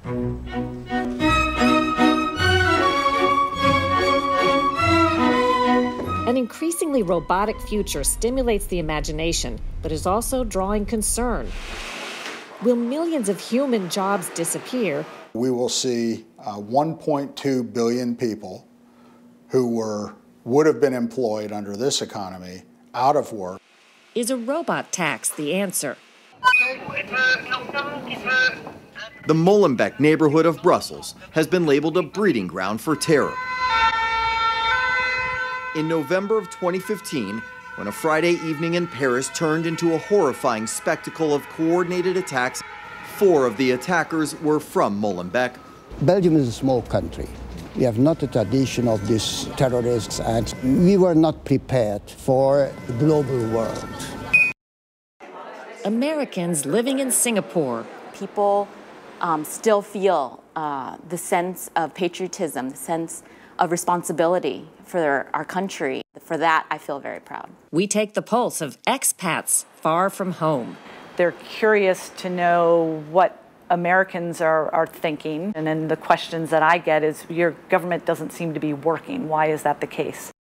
An increasingly robotic future stimulates the imagination, but is also drawing concern. Will millions of human jobs disappear? We will see 1.2 billion people who would have been employed under this economy out of work. Is a robot tax the answer? The Molenbeek neighborhood of Brussels has been labeled a breeding ground for terror. In November of 2015, when a Friday evening in Paris turned into a horrifying spectacle of coordinated attacks, 4 of the attackers were from Molenbeek. Belgium is a small country. We have not a tradition of these terrorist acts. We were not prepared for the global world. Americans living in Singapore. People still feel the sense of patriotism, the sense of responsibility for our country. For that, I feel very proud. We take the pulse of expats far from home. They're curious to know what Americans are thinking. And then the questions that I get is, your government doesn't seem to be working. Why is that the case?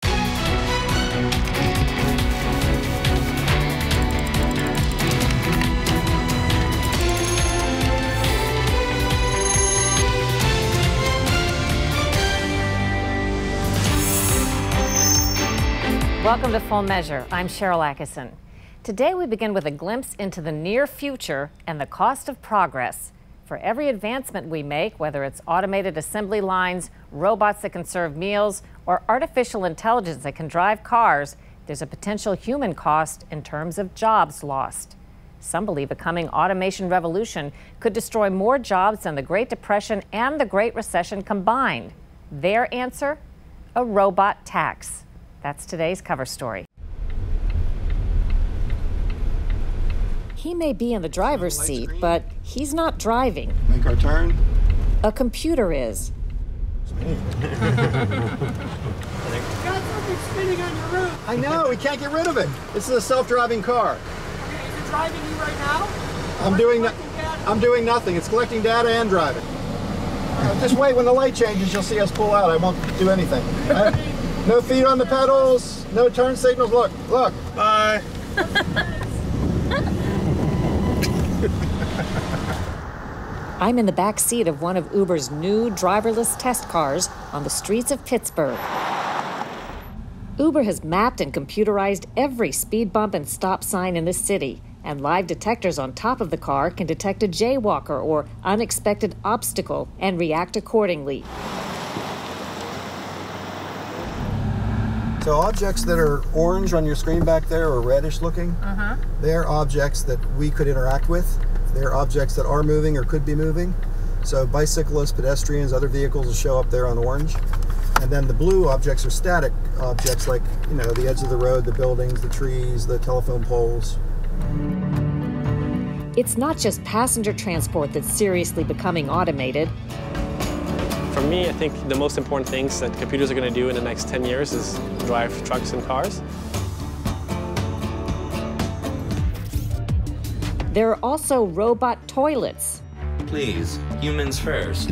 Welcome to Full Measure. I'm Sharyl Attkisson. Today we begin with a glimpse into the near future and the cost of progress. For every advancement we make, whether it's automated assembly lines, robots that can serve meals, or artificial intelligence that can drive cars, there's a potential human cost in terms of jobs lost. Some believe a coming automation revolution could destroy more jobs than the Great Depression and the Great Recession combined. Their answer? A robot tax. That's today's cover story. He may be in the driver's seat, but he's not driving. Make our turn. A computer is. You got something spinning on your roof. I know, we can't get rid of it. This is a self-driving car. Okay, is it driving you right now? I'm doing nothing. It's collecting data and driving. Just wait, when the light changes, you'll see us pull out. I won't do anything. No feet on the pedals, no turn signals. Look. Bye. I'm in the back seat of one of Uber's new driverless test cars on the streets of Pittsburgh. Uber has mapped and computerized every speed bump and stop sign in the city, and live detectors on top of the car can detect a jaywalker or unexpected obstacle and react accordingly. So objects that are orange on your screen back there or reddish looking, they're objects that we could interact with. They're objects that are moving or could be moving. So bicyclists, pedestrians, other vehicles will show up there on orange. And then the blue objects are static objects like, the edge of the road, the buildings, the trees, the telephone poles. It's not just passenger transport that's seriously becoming automated. For me, I think the most important things that computers are going to do in the next 10 years is drive trucks and cars. There are also robot toilets. Please, humans first.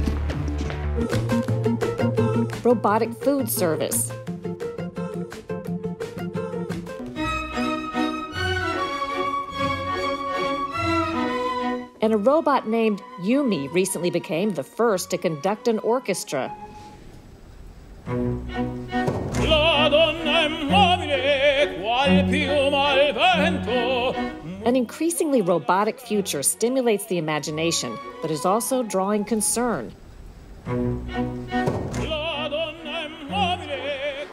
Robotic food service. And a robot named Yumi recently became the first to conduct an orchestra. An increasingly robotic future stimulates the imagination, but is also drawing concern.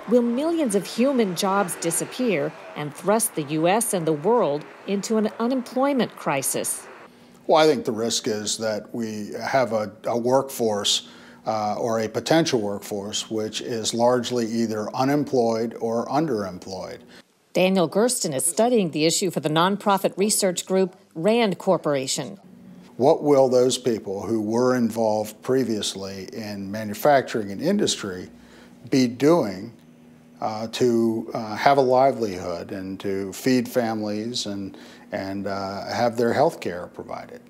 Will millions of human jobs disappear and thrust the U.S. and the world into an unemployment crisis? Well, I think the risk is that we have a workforce or a potential workforce which is largely either unemployed or underemployed. Daniel Gersten is studying the issue for the nonprofit research group RAND Corporation. What will those people who were involved previously in manufacturing and industry be doing to have a livelihood and to feed families and have their health care provided?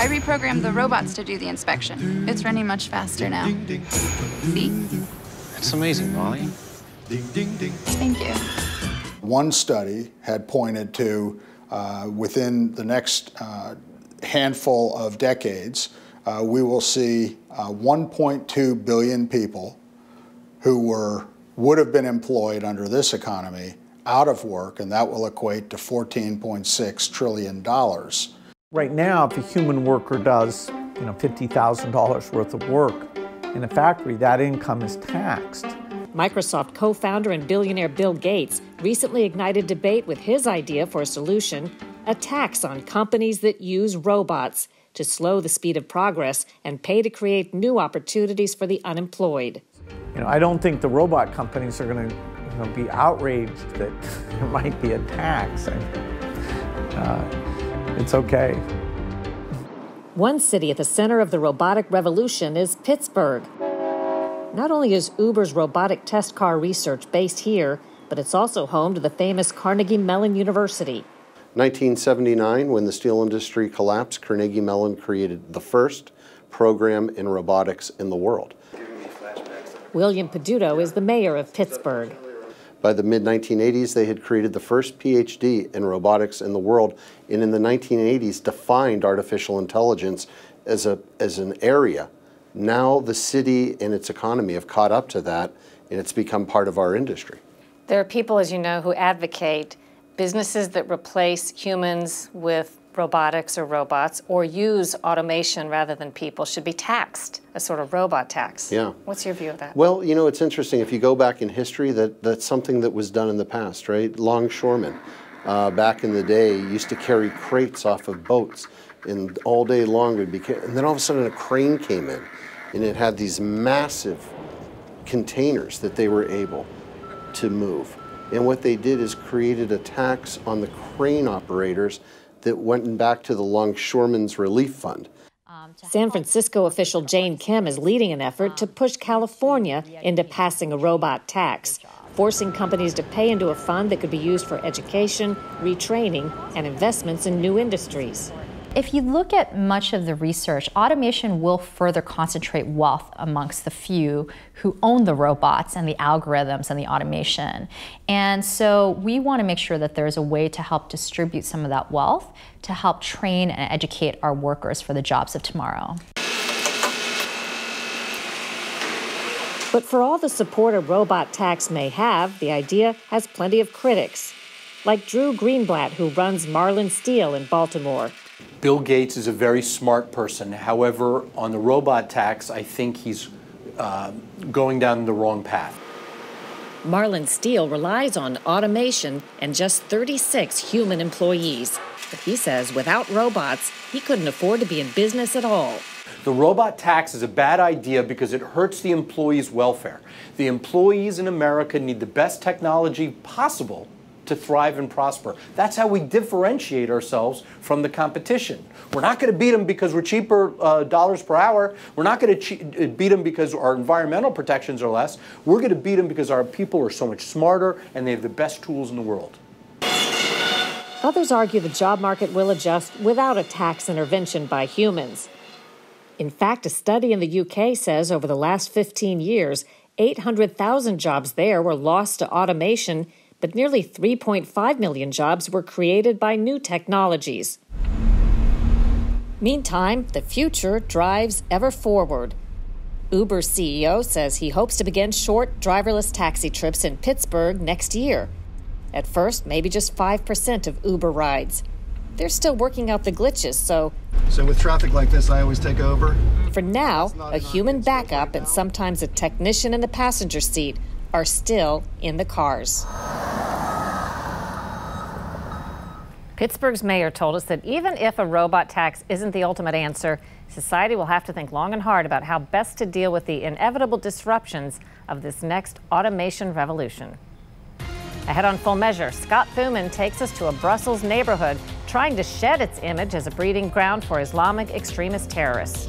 I reprogrammed the robots to do the inspection. It's running much faster now. See? That's amazing, Molly. Thank you. One study had pointed to within the next handful of decades, we will see 1.2 billion people who would have been employed under this economy out of work, and that will equate to $14.6 trillion. Right now, if a human worker does, $50,000 worth of work in a factory, that income is taxed. Microsoft co-founder and billionaire Bill Gates recently ignited debate with his idea for a solution, a tax on companies that use robots to slow the speed of progress and pay to create new opportunities for the unemployed. I don't think the robot companies are going to be outraged that there might be a tax. It's okay. One city at the center of the robotic revolution is Pittsburgh. Not only is Uber's robotic test car research based here, but it's also home to the famous Carnegie Mellon University. 1979, when the steel industry collapsed, Carnegie Mellon created the first program in robotics in the world. William Peduto is the mayor of Pittsburgh. By the mid-1980s, they had created the first PhD in robotics in the world, and in the 1980s defined artificial intelligence as an area. Now the city and its economy have caught up to that, and it's become part of our industry. There are people, as you know, who advocate businesses that replace humans with robotics or robots or use automation rather than people should be taxed, a sort of robot tax. Yeah. What's your view of that? Well, it's interesting. If you go back in history, that's something that was done in the past, right? Longshoremen back in the day used to carry crates off of boats, and all day long would be, and then all of a sudden a crane came in, and it had these massive containers that they were able to move. And what they did is created a tax on the crane operators that went back to the Longshoremen's Relief Fund. San Francisco official Jane Kim is leading an effort to push California into passing a robot tax, forcing companies to pay into a fund that could be used for education, retraining, and investments in new industries. If you look at much of the research, automation will further concentrate wealth amongst the few who own the robots and the algorithms and the automation. And so we want to make sure that there's a way to help distribute some of that wealth to help train and educate our workers for the jobs of tomorrow. But for all the support a robot tax may have, the idea has plenty of critics, like Drew Greenblatt, who runs Marlin Steel in Baltimore. Bill Gates is a very smart person. However, on the robot tax, I think he's going down the wrong path. Marlin Steel relies on automation and just 36 human employees. But he says without robots, he couldn't afford to be in business at all. The robot tax is a bad idea because it hurts the employees' welfare. The employees in America need the best technology possible to thrive and prosper. That's how we differentiate ourselves from the competition. We're not going to beat them because we're cheaper dollars per hour. We're not going to beat them because our environmental protections are less. We're going to beat them because our people are so much smarter and they have the best tools in the world. Others argue the job market will adjust without a tax intervention by humans. In fact, a study in the UK says over the last 15 years, 800,000 jobs there were lost to automation, but nearly 3.5 million jobs were created by new technologies. Meantime, the future drives ever forward. Uber's CEO says he hopes to begin short driverless taxi trips in Pittsburgh next year. At first, maybe just 5% of Uber rides. They're still working out the glitches, so with traffic like this, I always take over? For now, a human backup and sometimes a technician in the passenger seat are still in the cars. Pittsburgh's mayor told us that even if a robot tax isn't the ultimate answer, society will have to think long and hard about how best to deal with the inevitable disruptions of this next automation revolution. Ahead on Full Measure, Scott Thuman takes us to a Brussels neighborhood trying to shed its image as a breeding ground for Islamic extremist terrorists.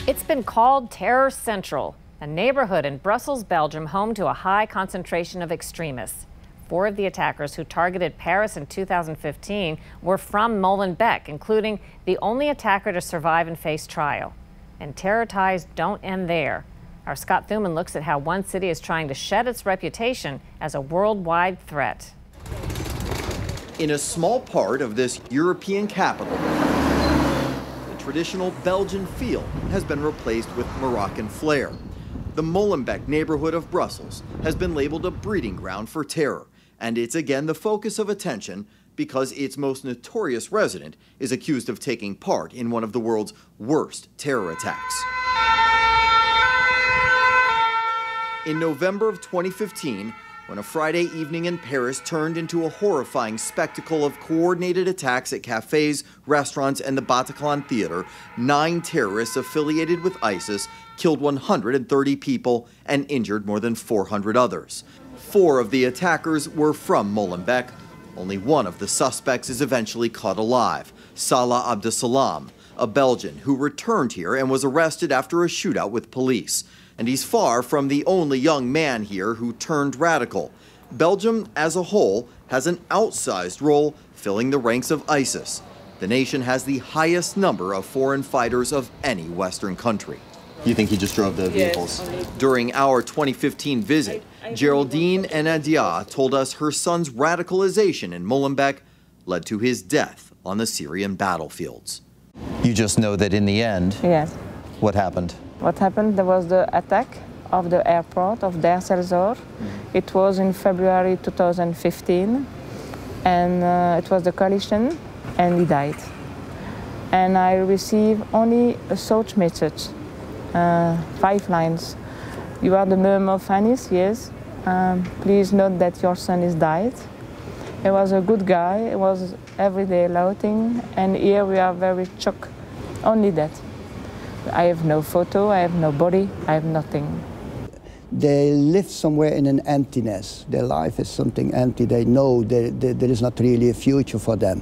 It's been called Terror Central, a neighborhood in Brussels, Belgium, home to a high concentration of extremists. 4 of the attackers who targeted Paris in 2015 were from Molenbeek, including the only attacker to survive and face trial. And terror ties don't end there. Our Scott Thuman looks at how one city is trying to shed its reputation as a worldwide threat. In a small part of this European capital, the traditional Belgian feel has been replaced with Moroccan flair. The Molenbeek neighborhood of Brussels has been labeled a breeding ground for terror, and it's again the focus of attention because its most notorious resident is accused of taking part in one of the world's worst terror attacks. In November of 2015, when a Friday evening in Paris turned into a horrifying spectacle of coordinated attacks at cafes, restaurants, and the Bataclan Theater, 9 terrorists affiliated with ISIS killed 130 people and injured more than 400 others. 4 of the attackers were from Molenbeek. Only one of the suspects is eventually caught alive, Salah Abdeslam, a Belgian who returned here and was arrested after a shootout with police. And he's far from the only young man here who turned radical. Belgium, as a whole, has an outsized role filling the ranks of ISIS. The nation has the highest number of foreign fighters of any Western country. You think he just drove the vehicles? During our 2015 visit, Geraldine Enadia told us her son's radicalization in Molenbeek led to his death on the Syrian battlefields. You just know that in the end, yes. What happened? What happened, there was the attack of the airport of Der Selzor. It was in February 2015, and it was the collision, and he died. And I received only a short message, 5 lines. You are the mom of Anis, yes. Please note that your son is died. He was a good guy, he was everyday laughing, and here we are very shocked, only that. I have no photo, I have no body, I have nothing. They live somewhere in an emptiness. Their life is something empty. They know there is not really a future for them.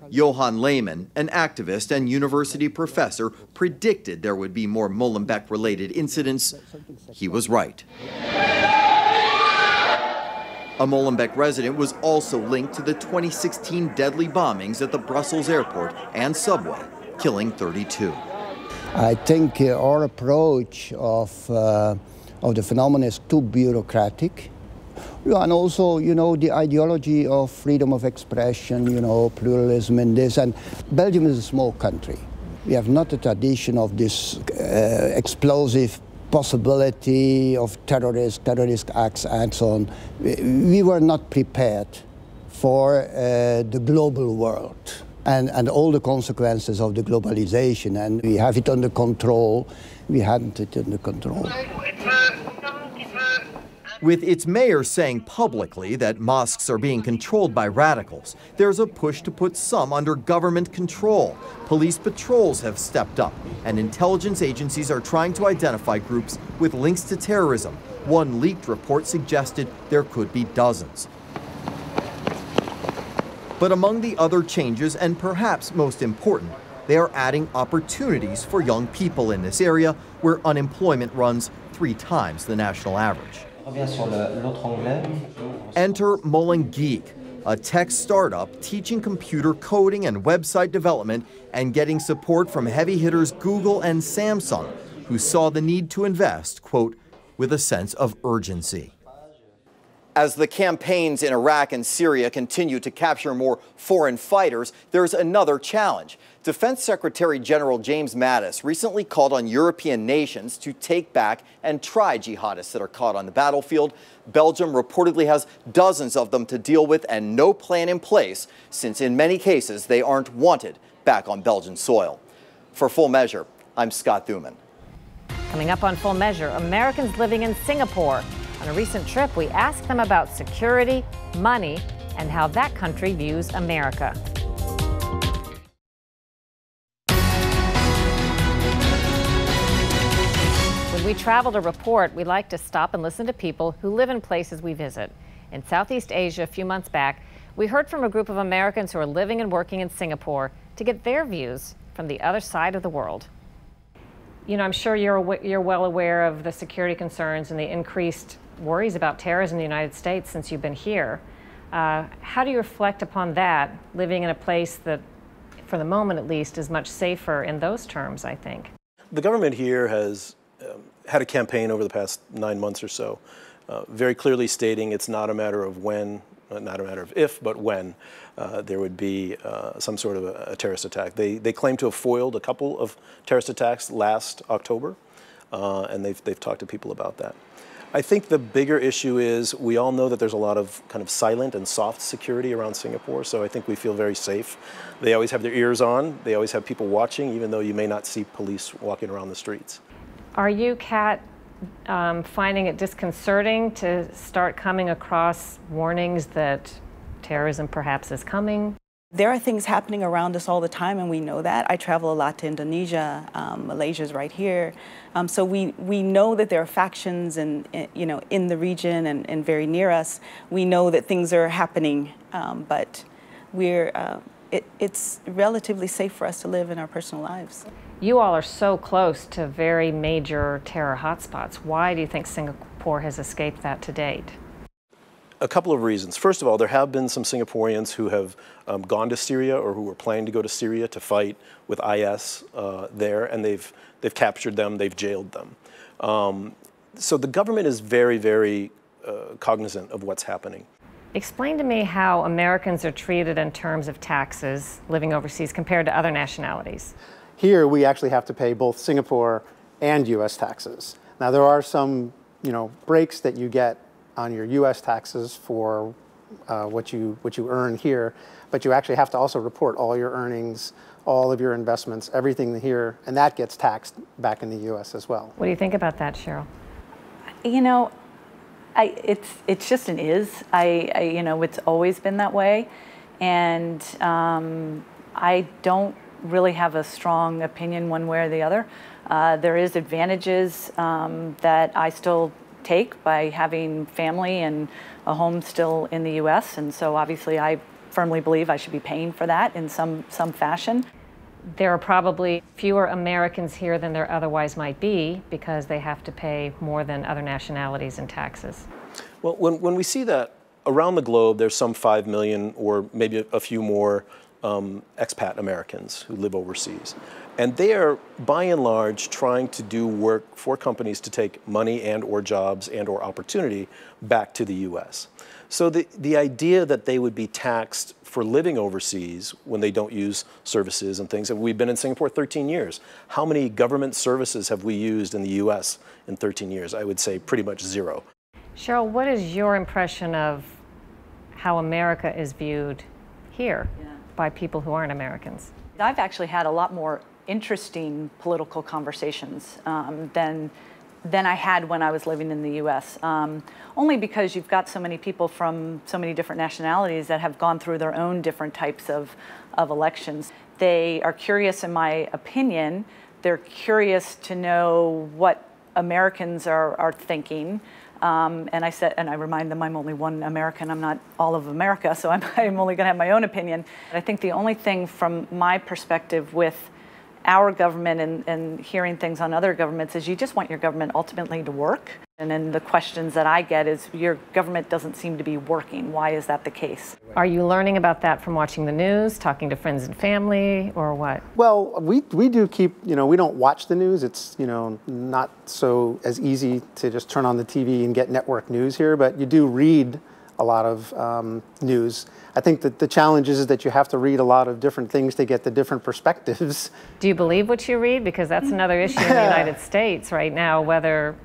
Johan Lehmann, an activist and university professor, predicted there would be more Molenbeek-related incidents. He was right. A Molenbeek resident was also linked to the 2016 deadly bombings at the Brussels airport and subway, killing 32. I think our approach of the phenomenon is too bureaucratic. And also, you know, the ideology of freedom of expression, you know, pluralism in this. And Belgium is a small country. We have not a tradition of this explosive possibility of terrorist acts and so on. We were not prepared for the global world. And all the consequences of the globalization, and we have it under control. We hadn't it under control. With its mayor saying publicly that mosques are being controlled by radicals, there's a push to put some under government control. Police patrols have stepped up, and intelligence agencies are trying to identify groups with links to terrorism. One leaked report suggested there could be dozens. But among the other changes, and perhaps most important, they are adding opportunities for young people in this area where unemployment runs 3 times the national average. Enter Molenbeek, a tech startup teaching computer coding and website development and getting support from heavy hitters Google and Samsung, who saw the need to invest, quote, with a sense of urgency. As the campaigns in Iraq and Syria continue to capture more foreign fighters, there's another challenge. Defense Secretary General James Mattis recently called on European nations to take back and try jihadists that are caught on the battlefield. Belgium reportedly has dozens of them to deal with and no plan in place, since in many cases they aren't wanted back on Belgian soil. For Full Measure, I'm Scott Thuman. Coming up on Full Measure, Americans living in Singapore. On a recent trip, we asked them about security, money, and how that country views America. When we travel to report, we like to stop and listen to people who live in places we visit. In Southeast Asia a few months back, we heard from a group of Americans who are living and working in Singapore to get their views from the other side of the world. You know, I'm sure you're well aware of the security concerns and the increased worries about terrorism in the United States since you've been here. How do you reflect upon that, living in a place that, for the moment at least, is much safer in those terms, I think? The government here has had a campaign over the past 9 months or so, very clearly stating it's not a matter of when, not a matter of if, but when there would be some sort of a terrorist attack. They claim to have foiled a couple of terrorist attacks last October, and they've talked to people about that. I think the bigger issue is we all know that there's a lot of kind of silent and soft security around Singapore, so I think we feel very safe. They always have their ears on. They always have people watching, even though you may not see police walking around the streets. Are you, Kat, finding it disconcerting to start coming across warnings that terrorism perhaps is coming? There are things happening around us all the time, and we know that. I travel a lot to Indonesia. Malaysia's right here. So we know that there are factions in the region and very near us. We know that things are happening, but it's relatively safe for us to live in our personal lives. You all are so close to very major terror hotspots. Why do you think Singapore has escaped that to date? A couple of reasons. First of all, there have been some Singaporeans who have gone to Syria or who were planning to go to Syria to fight with IS there, and they've captured them, they've jailed them. So the government is very, very cognizant of what's happening. Explain to me how Americans are treated in terms of taxes living overseas compared to other nationalities. Here, we actually have to pay both Singapore and U.S. taxes. Now, there are some, breaks that you get on your U.S. taxes for what you earn here, but you actually have to also report all your earnings, all of your investments, everything here, and that gets taxed back in the U.S. as well. What do you think about that, Sharyl? It's just an is. It's always been that way, and I don't really have a strong opinion one way or the other. There is advantages that I still take by having family and a home still in the U.S. And so obviously I firmly believe I should be paying for that in some fashion. There are probably fewer Americans here than there otherwise might be because they have to pay more than other nationalities in taxes. Well, when we see that around the globe, there's some 5 million or maybe a few more expat Americans who live overseas. And they are, by and large, trying to do work for companies to take money and or jobs and or opportunity back to the U.S. So the idea that they would be taxed for living overseas when they don't use services and things, and we've been in Singapore 13 years. How many government services have we used in the U.S. in 13 years? I would say pretty much zero. Sharyl, what is your impression of how America is viewed here by people who aren't Americans? I've actually had a lot more interesting political conversations than I had when I was living in the U.S. Only because you've got so many people from so many different nationalities that have gone through their own different types of elections. They are curious, in my opinion. They're curious to know what Americans are thinking. And I remind them I'm only one American. I'm not all of America, so I'm only going to have my own opinion. I think the only thing from my perspective with our government and hearing things on other governments is you just want your government ultimately to work. And then the questions that I get is your government doesn't seem to be working. Why is that the case? Are you learning about that from watching the news, talking to friends and family, or what? Well, we do keep, we don't watch the news. It's, not so as easy to just turn on the TV and get network news here, but you do read a lot of news. I think that the challenge is that you have to read a lot of different things to get the different perspectives. Do you believe what you read? Because that's another issue in the United States right now, whether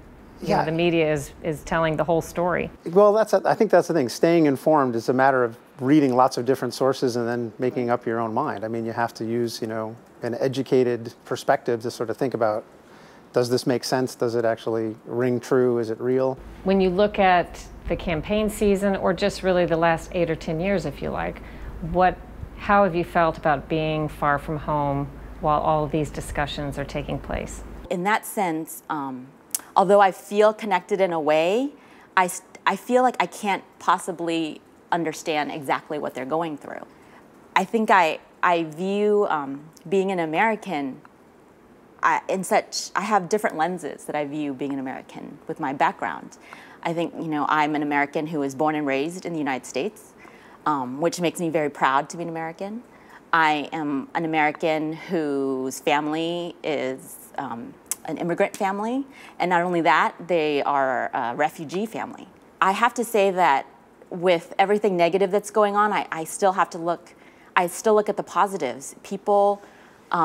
the media is telling the whole story. Well, I think that's the thing. Staying informed is a matter of reading lots of different sources and then making up your own mind. I mean, you have to use, an educated perspective to sort of think about, does this make sense? Does it actually ring true? Is it real? When you look at the campaign season, or just really the last 8 or 10 years, if you like, how have you felt about being far from home while all of these discussions are taking place? In that sense, although I feel connected in a way, I feel like I can't possibly understand exactly what they're going through. I think I view being an American I have different lenses that I view being an American with my background. I think, you know, I'm an American who was born and raised in the United States, which makes me very proud to be an American. I am an American whose family is an immigrant family, and not only that, they are a refugee family. I have to say that with everything negative that's going on, I still have to look, I still look at the positives. People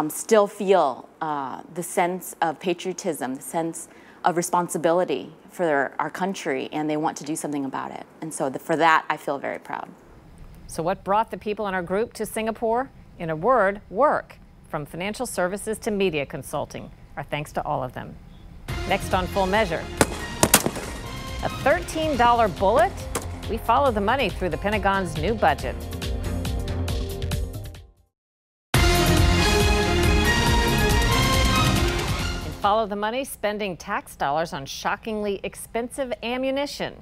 still feel the sense of patriotism, the sense of responsibility for our country, and they want to do something about it. And so for that, I feel very proud. So what brought the people in our group to Singapore? In a word, work. From financial services to media consulting. Our thanks to all of them. Next on Full Measure. A $13 bullet? We follow the money through the Pentagon's new budget. In Follow the Money, spending tax dollars on shockingly expensive ammunition.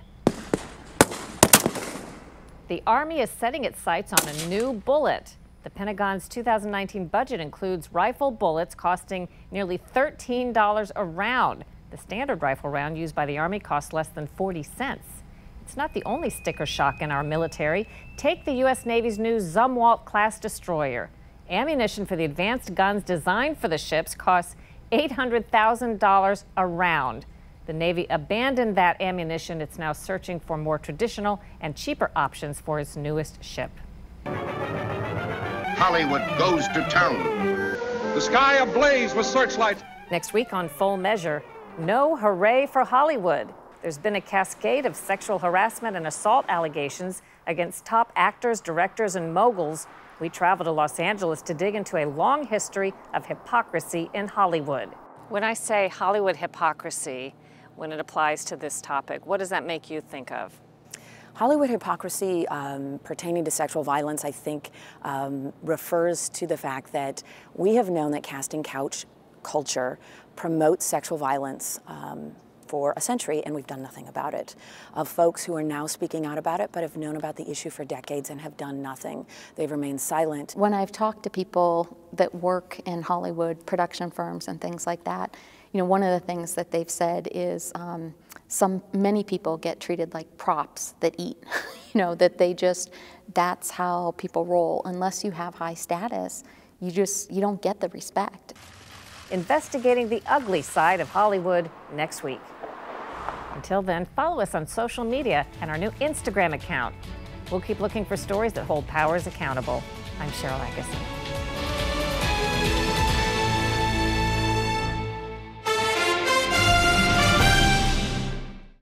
The Army is setting its sights on a new bullet. The Pentagon's 2019 budget includes rifle bullets costing nearly $13 a round. The standard rifle round used by the Army costs less than 40 cents. It's not the only sticker shock in our military. Take the U.S. Navy's new Zumwalt-class destroyer. Ammunition for the advanced guns designed for the ships costs $800,000 a round. The Navy abandoned that ammunition. It's now searching for more traditional and cheaper options for its newest ship. Hollywood goes to town. The sky ablaze with searchlights. Next week on Full Measure, no hooray for Hollywood. There's been a cascade of sexual harassment and assault allegations against top actors, directors, and moguls. We travel to Los Angeles to dig into a long history of hypocrisy in Hollywood. When I say Hollywood hypocrisy, when it applies to this topic, what does that make you think of? Hollywood hypocrisy pertaining to sexual violence, I think, refers to the fact that we have known that casting couch culture promotes sexual violence for a century, and we've done nothing about it. Of folks who are now speaking out about it, but have known about the issue for decades and have done nothing. They've remained silent. When I've talked to people that work in Hollywood production firms and things like that, you know, one of the things that they've said is many people get treated like props that eat, you know, that that's how people roll. Unless you have high status, you don't get the respect. Investigating the ugly side of Hollywood next week. Until then, follow us on social media and our new Instagram account. We'll keep looking for stories that hold powers accountable. I'm Sharyl Attkisson.